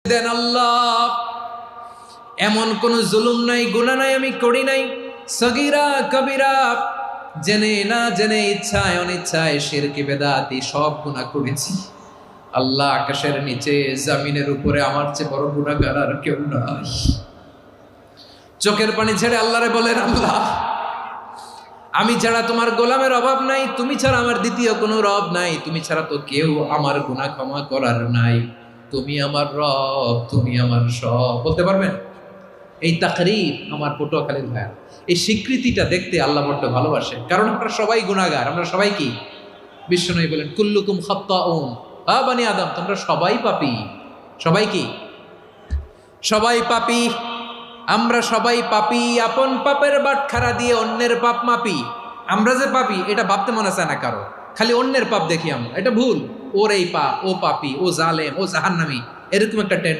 দেন আল্লাহ, এমন কোন জুলুম নাই, গুনাহ নাই আমি করি নাই, সগীরা কবিরা, জেনে না জেনে, ইচ্ছায় অনিচ্ছায়, শিরকি বেদাতি সব গুনাহ করেছি। আল্লাহ, আকাশের নিচে জমিনের উপরে আমার চেয়ে বড় গুনাহগার আর কেউ নাই। চোখের পানি ছেড়ে আল্লাহরে বলেন, আল্লাহ, আমি ছাড়া তোমার গোলামের অভাব নাই, তুমি ছাড়া আমার দ্বিতীয় কোনো রব নাই, তুমি ছাড়া তো কেউ আমার গুনাহ ক্ষমা করার নাই, তুমি আমার রব, তুমি আমার সব। বলতে পারবেন? এই তাকরীর আমার পটুয়াখালীর ভাইয়া, এই স্বীকৃতিটা দেখতে আল্লাহ বড্ড ভালোবাসে, কারণ আমরা সবাই গুনাহগার। আমরা সবাই কি? বিশ্বনবী বলেন, কুল্লুকুম খাত্তাউন, বানি আদম, তোমরা সবাই পাপী। সবাই কি? সবাই পাপী। আমরা সবাই পাপী। আপন পাপের বাটখারা দিয়ে অন্যের পাপ মাপি। আমরা যে পাপী এটা ভাবতে মনে চায় না কারো, খালি অন্যের পাপ দেখি আমরা, এটা ভুল। ওর এই পাপ, ও পাপী, ও জালেম, ও জাহান্নামী, এরকম একটা